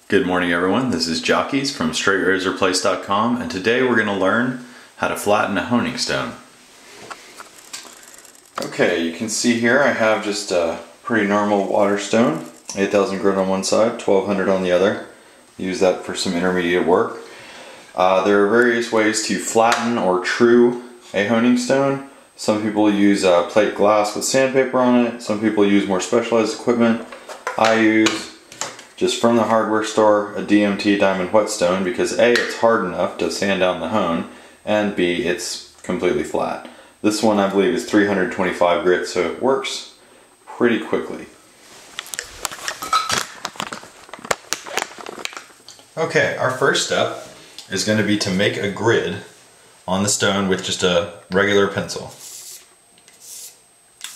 Good morning everyone, this is Jockeys from StraightRazorPlace.com, and today we're going to learn how to flatten a honing stone. Okay, you can see here I have just a pretty normal water stone, 8,000 grit on one side, 1,200 on the other. Use that for some intermediate work. There are various ways to flatten or true a honing stone. Some people use plate glass with sandpaper on it, some people use more specialized equipment. I use just from the hardware store a DMT diamond whetstone because A, it's hard enough to sand down the hone, and B, it's completely flat. This one I believe is 325 grit, so it works pretty quickly. Okay, our first step is going to be to make a grid on the stone with just a regular pencil.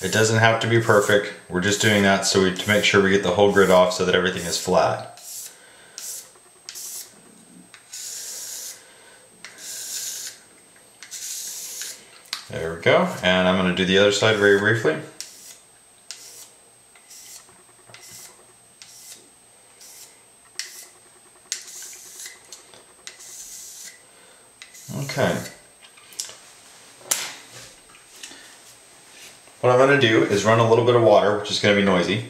It doesn't have to be perfect, we're just doing that to make sure we get the whole grid off so that everything is flat. There we go, and I'm going to do the other side very briefly. Okay. What I'm going to do is run a little bit of water, which is going to be noisy,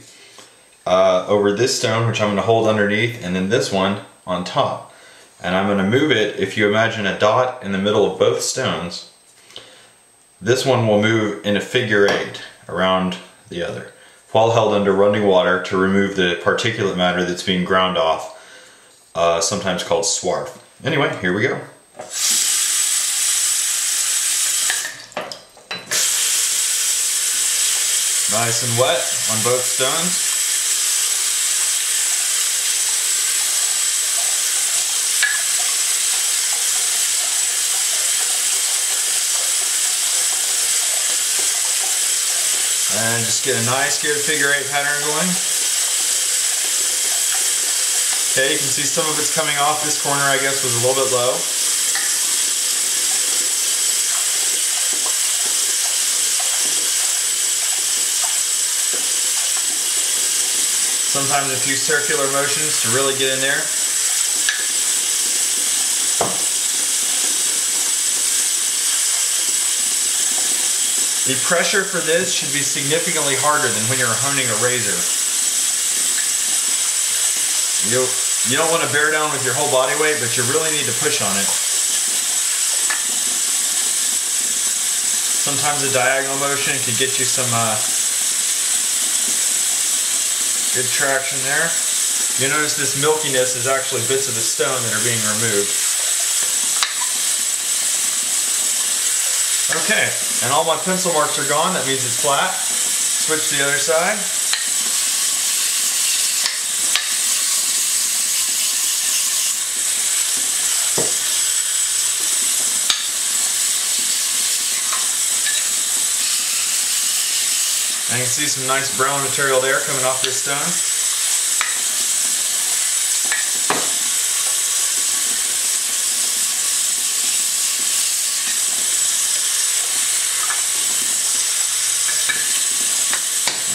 over this stone, which I'm going to hold underneath, and then this one on top. And I'm going to move it, if you imagine a dot in the middle of both stones, this one will move in a figure 8 around the other, while held under running water to remove the particulate matter that's being ground off, sometimes called swarf. Anyway, here we go. Nice and wet on both stones. And just get a nice good figure 8 pattern going. Okay, you can see some of it's coming off. This corner I guess was a little bit low. Sometimes a few circular motions to really get in there. The pressure for this should be significantly harder than when you're honing a razor. You don't want to bear down with your whole body weight, but you really need to push on it. Sometimes a diagonal motion can get you some good traction there. You notice this milkiness is actually bits of the stone that are being removed. Okay, and all my pencil marks are gone. That means it's flat. Switch to the other side. And you can see some nice brown material there coming off this stone.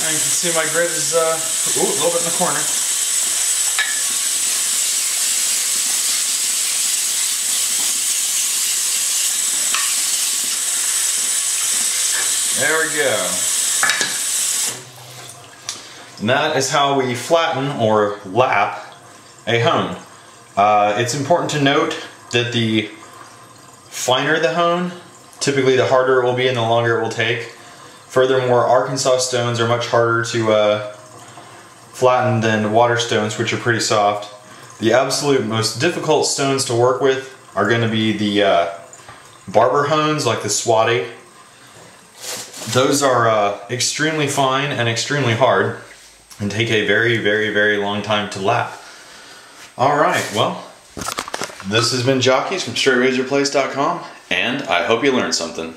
And you can see my grid is a little bit in the corner. There we go. And that is how we flatten or lap a hone. It's important to note that the finer the hone, typically the harder it will be and the longer it will take. Furthermore, Arkansas stones are much harder to flatten than water stones, which are pretty soft. The absolute most difficult stones to work with are going to be the barber hones, like the swati. Those are extremely fine and extremely hard, and take a very, very, very long time to lap. Alright, well, this has been Jockeys from StraightRazorPlace.com, and I hope you learned something.